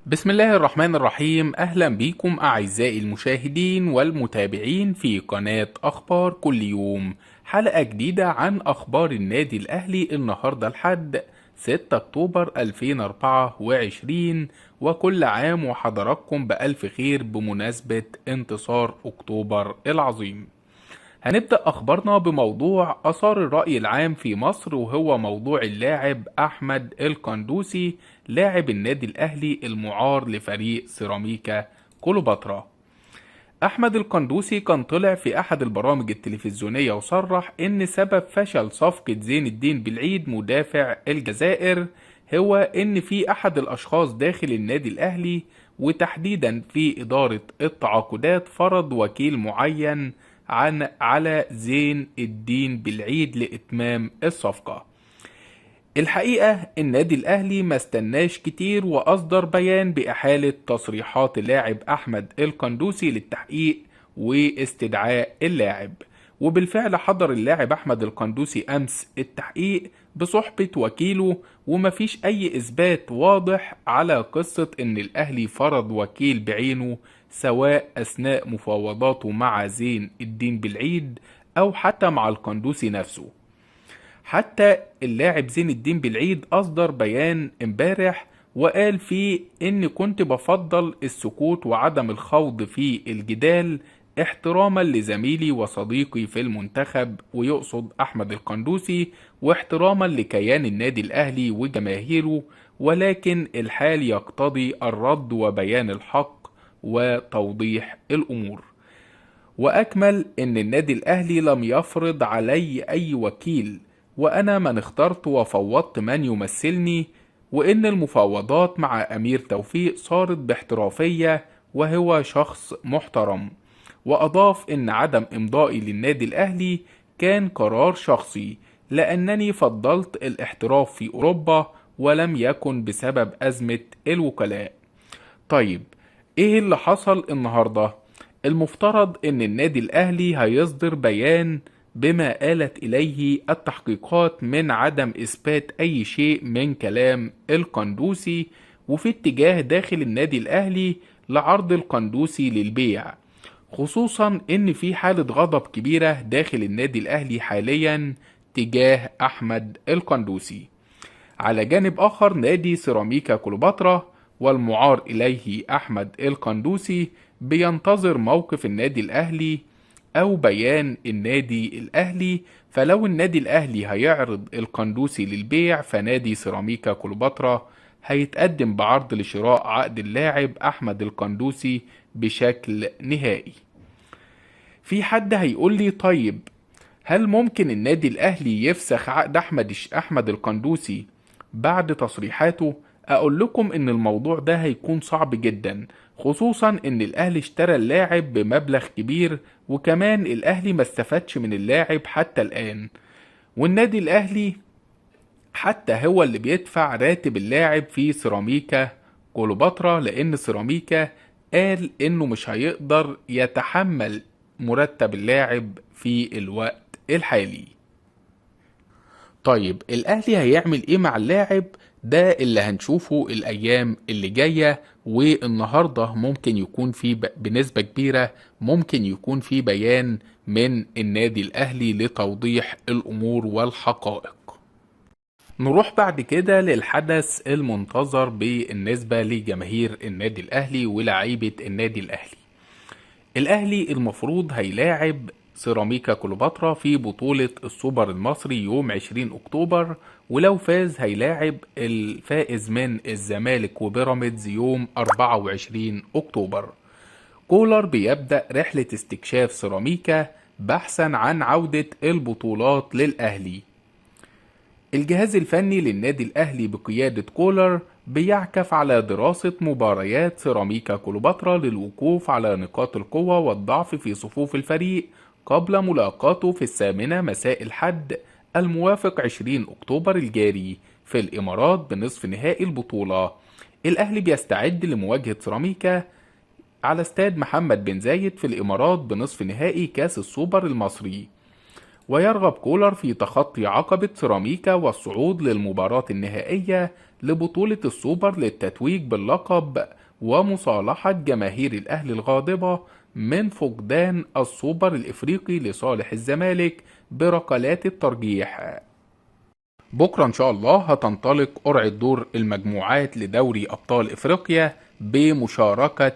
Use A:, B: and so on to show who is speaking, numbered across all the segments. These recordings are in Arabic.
A: بسم الله الرحمن الرحيم. أهلا بيكم أعزائي المشاهدين والمتابعين في قناة أخبار كل يوم، حلقة جديدة عن أخبار النادي الأهلي النهاردة الحد 6 أكتوبر 2024. وكل عام وحضراتكم بألف خير بمناسبة انتصار أكتوبر العظيم. هنبدأ أخبارنا بموضوع أثار الرأي العام في مصر، وهو موضوع اللاعب أحمد القندوسي لاعب النادي الأهلي المعار لفريق سيراميكا كليوباترا. أحمد القندوسي كان طلع في أحد البرامج التلفزيونية وصرح إن سبب فشل صفقة زين الدين بالعيد مدافع الجزائر هو إن في أحد الأشخاص داخل النادي الأهلي وتحديدا في إدارة التعاقدات فرض وكيل معين على زين الدين بالعيد لإتمام الصفقة. الحقيقة النادي الأهلي ما استناش كتير وأصدر بيان بإحالة تصريحات اللاعب أحمد القندوسي للتحقيق واستدعاء اللاعب. وبالفعل حضر اللاعب أحمد القندوسي أمس التحقيق بصحبة وكيله، ومفيش أي إثبات واضح على قصة إن الأهلي فرض وكيل بعينه، سواء أثناء مفاوضاته مع زين الدين بالعيد أو حتى مع القندوسي نفسه. حتى اللاعب زين الدين بالعيد أصدر بيان امبارح وقال فيه إن كنت بفضل السكوت وعدم الخوض في الجدال احتراما لزميلي وصديقي في المنتخب، ويقصد أحمد القندوسي، واحتراما لكيان النادي الأهلي وجماهيره، ولكن الحال يقتضي الرد وبيان الحق وتوضيح الأمور. وأكمل إن النادي الأهلي لم يفرض علي أي وكيل، وأنا من اخترت وفوضت من يمثلني، وإن المفاوضات مع أمير توفيق صارت باحترافية وهو شخص محترم. وأضاف إن عدم إمضائي للنادي الأهلي كان قرار شخصي، لأنني فضلت الاحتراف في أوروبا ولم يكن بسبب أزمة الوكلاء. طيب، إيه اللي حصل النهاردة؟ المفترض ان النادي الاهلي هيصدر بيان بما آلت اليه التحقيقات من عدم اثبات اي شيء من كلام القندوسي، وفي اتجاه داخل النادي الاهلي لعرض القندوسي للبيع، خصوصا ان في حالة غضب كبيرة داخل النادي الاهلي حاليا تجاه احمد القندوسي. على جانب آخر نادي سيراميكا كليوباترا والمعار إليه أحمد القندوسي بينتظر موقف النادي الأهلي أو بيان النادي الأهلي. فلو النادي الأهلي هيعرض القندوسي للبيع، فنادي سيراميكا كليوباترا هيتقدم بعرض لشراء عقد اللاعب أحمد القندوسي بشكل نهائي. في حد هيقول لي طيب، هل ممكن النادي الأهلي يفسخ عقد أحمد القندوسي بعد تصريحاته؟ أقول لكم إن الموضوع ده هيكون صعب جدا، خصوصا إن الأهلي اشترى اللاعب بمبلغ كبير، وكمان الأهلي ما استفادش من اللاعب حتى الآن، والنادي الأهلي حتى هو اللي بيدفع راتب اللاعب في سيراميكا كليوباترا، لأن سيراميكا قال إنه مش هيقدر يتحمل مرتب اللاعب في الوقت الحالي. طيب الأهلي هيعمل إيه مع اللاعب؟ ده اللي هنشوفه الأيام اللي جاية، والنهاردة ممكن يكون في بنسبة كبيرة ممكن يكون في بيان من النادي الأهلي لتوضيح الأمور والحقائق. نروح بعد كده للحدث المنتظر بالنسبة لجماهير النادي الأهلي ولاعيبة النادي الأهلي. الأهلي المفروض هيلاعب سيراميكا كليوباترا في بطولة السوبر المصري يوم 20 أكتوبر، ولو فاز هيلاعب الفائز من الزمالك وبيراميدز يوم 24 أكتوبر. كولر بيبدأ رحلة استكشاف سيراميكا بحثا عن عودة البطولات للأهلي. الجهاز الفني للنادي الأهلي بقيادة كولر بيعكف على دراسة مباريات سيراميكا كليوباترا للوقوف على نقاط القوة والضعف في صفوف الفريق قبل ملاقاته في 8 مساء الحد الموافق 20 أكتوبر الجاري في الإمارات بنصف نهائي البطولة. الأهلي بيستعد لمواجهة سيراميكا على استاد محمد بن زايد في الإمارات بنصف نهائي كاس السوبر المصري. ويرغب كولر في تخطي عقبة سيراميكا والصعود للمباراة النهائية لبطولة السوبر للتتويج باللقب ومصالحة جماهير الأهلي الغاضبة من فقدان السوبر الإفريقي لصالح الزمالك بركلات الترجيح. بكرة إن شاء الله هتنطلق قرعة دور المجموعات لدوري أبطال إفريقيا بمشاركة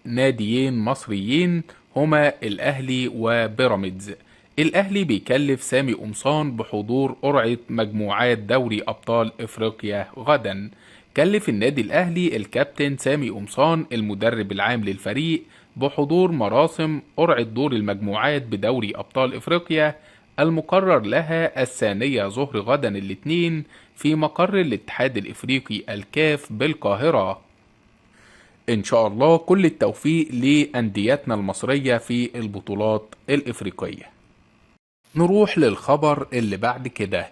A: ناديين مصريين هما الأهلي وبيراميدز. الأهلي بيكلف سامي قمصان بحضور قرعة مجموعات دوري أبطال إفريقيا غدا. كلف النادي الأهلي الكابتن سامي قمصان المدرب العام للفريق بحضور مراسم قرعة دور المجموعات بدوري أبطال إفريقيا المقرر لها الثانية ظهر غدا الاثنين في مقر الاتحاد الإفريقي الكاف بالقاهرة. إن شاء الله كل التوفيق لأنديتنا المصرية في البطولات الإفريقية. نروح للخبر اللي بعد كده.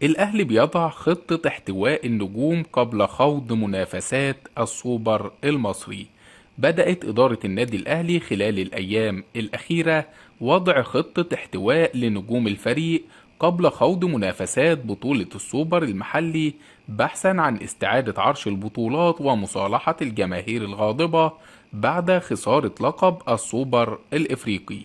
A: الأهلي بيضع خطة احتواء النجوم قبل خوض منافسات السوبر المصري. بدأت إدارة النادي الأهلي خلال الأيام الأخيرة وضع خطة احتواء لنجوم الفريق قبل خوض منافسات بطولة السوبر المحلي بحثا عن استعادة عرش البطولات ومصالحة الجماهير الغاضبة بعد خسارة لقب السوبر الإفريقي.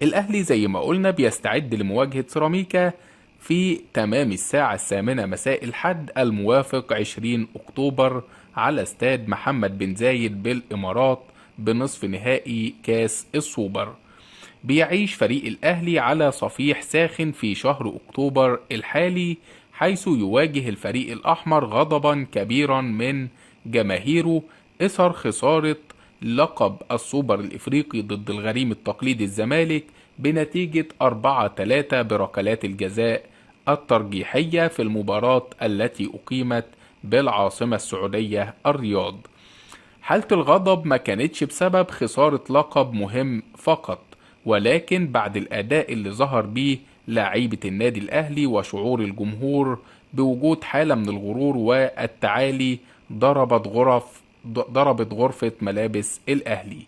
A: الأهلي زي ما قلنا بيستعد لمواجهة سيراميكا في تمام الساعة 8 مساء الحد الموافق 20 أكتوبر على استاد محمد بن زايد بالإمارات بنصف نهائي كاس السوبر. بيعيش فريق الأهلي على صفيح ساخن في شهر أكتوبر الحالي، حيث يواجه الفريق الأحمر غضبا كبيرا من جماهيره إثر خسارة لقب السوبر الإفريقي ضد الغريم التقليدي الزمالك بنتيجة 4-3 بركلات الجزاء الترجيحية في المباراة التي أقيمت بالعاصمة السعودية الرياض. حالة الغضب ما كانتش بسبب خسارة لقب مهم فقط، ولكن بعد الأداء اللي ظهر بيه لاعيبة النادي الأهلي وشعور الجمهور بوجود حالة من الغرور والتعالي ضربت غرفة ملابس الأهلي.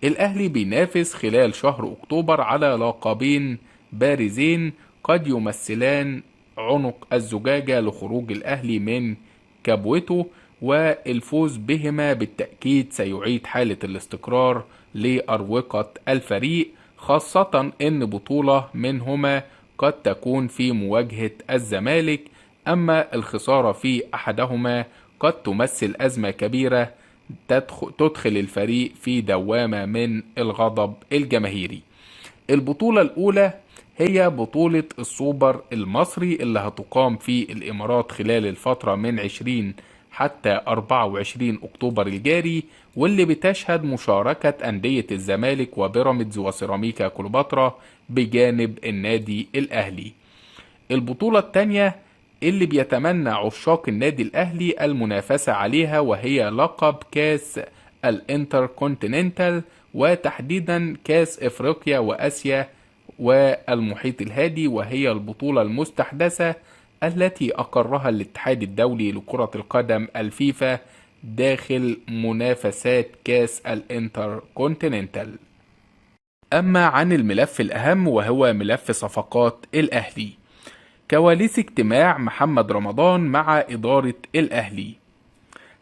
A: الأهلي بينافس خلال شهر أكتوبر على لقبين بارزين قد يمثلان عنق الزجاجة لخروج الأهلي من كبوته، والفوز بهما بالتأكيد سيعيد حالة الاستقرار لأروقة الفريق، خاصة أن بطولة منهما قد تكون في مواجهة الزمالك، أما الخسارة في أحدهما قد تمثل أزمة كبيرة تدخل الفريق في دوامة من الغضب الجماهيري. البطولة الأولى هي بطولة السوبر المصري اللي هتقام في الإمارات خلال الفترة من 20 حتى 24 أكتوبر الجاري، واللي بتشهد مشاركة أندية الزمالك وبيراميدز وسيراميكا كليوباترا بجانب النادي الأهلي. البطولة الثانية اللي بيتمنى عشاق النادي الأهلي المنافسة عليها وهي لقب كاس الانتر كونتيننتال، وتحديدا كاس افريقيا واسيا والمحيط الهادي، وهي البطولة المستحدثة التي أقرها الاتحاد الدولي لكرة القدم الفيفا داخل منافسات كاس الانتر كونتيننتال. أما عن الملف الأهم وهو ملف صفقات الأهلي، كواليس اجتماع محمد رمضان مع إدارة الأهلي.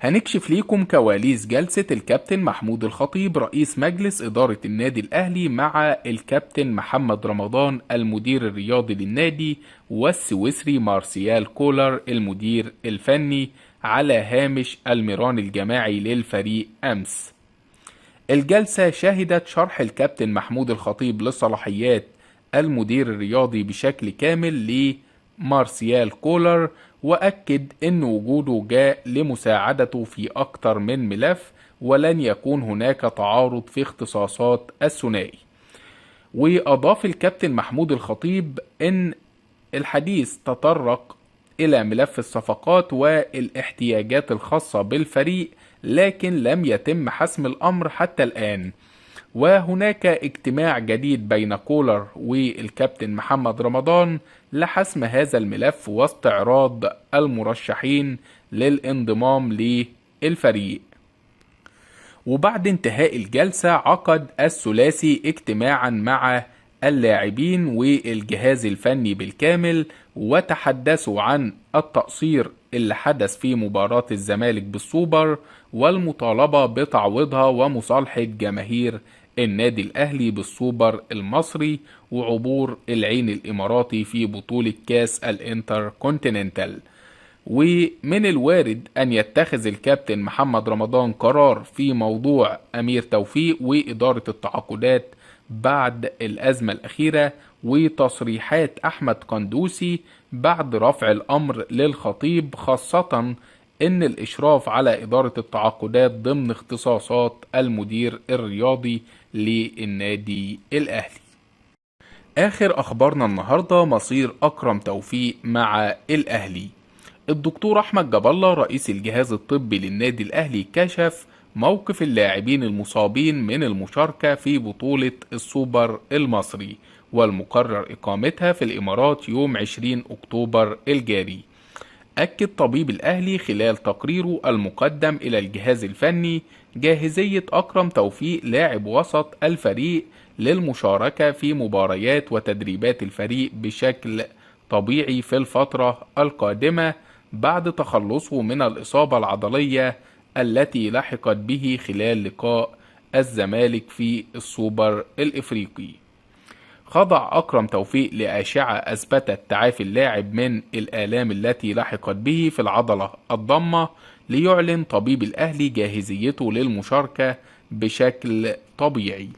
A: هنكشف ليكم كواليس جلسة الكابتن محمود الخطيب رئيس مجلس إدارة النادي الأهلي مع الكابتن محمد رمضان المدير الرياضي للنادي والسويسري مارسيال كولر المدير الفني على هامش المران الجماعي للفريق أمس. الجلسة شهدت شرح الكابتن محمود الخطيب لصلاحيات المدير الرياضي بشكل كامل لمارسيال كولر، وأكد أن وجوده جاء لمساعدته في أكثر من ملف ولن يكون هناك تعارض في اختصاصات الثنائي. وأضاف الكابتن محمود الخطيب أن الحديث تطرق إلى ملف الصفقات والاحتياجات الخاصة بالفريق، لكن لم يتم حسم الأمر حتى الآن، وهناك اجتماع جديد بين كولر والكابتن محمد رمضان لحسم هذا الملف واستعراض المرشحين للانضمام للفريق. وبعد انتهاء الجلسة عقد الثلاثي اجتماعا مع اللاعبين والجهاز الفني بالكامل، وتحدثوا عن التقصير اللي حدث في مباراة الزمالك بالسوبر والمطالبة بتعويضها ومصالحة جماهير النادي الأهلي بالسوبر المصري وعبور العين الإماراتي في بطولة كاس الانتر كونتيننتال. ومن الوارد أن يتخذ الكابتن محمد رمضان قرار في موضوع أمير توفيق وإدارة التعاقدات بعد الأزمة الأخيرة، وتصريحات أحمد قندوسي بعد رفع الأمر للخطيب، خاصة إن الإشراف على إدارة التعاقدات ضمن اختصاصات المدير الرياضي للنادي الأهلي. آخر أخبارنا النهاردة مصير أكرم توفيق مع الأهلي. الدكتور أحمد جاب الله رئيس الجهاز الطبي للنادي الأهلي كشف موقف اللاعبين المصابين من المشاركة في بطولة السوبر المصري والمقرر إقامتها في الإمارات يوم 20 أكتوبر الجاري. أكد طبيب الأهلي خلال تقريره المقدم إلى الجهاز الفني جاهزية أكرم توفيق لاعب وسط الفريق للمشاركة في مباريات وتدريبات الفريق بشكل طبيعي في الفترة القادمة بعد تخلصه من الإصابة العضلية التي لحقت به خلال لقاء الزمالك في السوبر الإفريقي. خضع أكرم توفيق لأشعة أثبتت تعافي اللاعب من الآلام التي لحقت به في العضلة الضمة، ليعلن طبيب الأهلي جاهزيته للمشاركة بشكل طبيعي.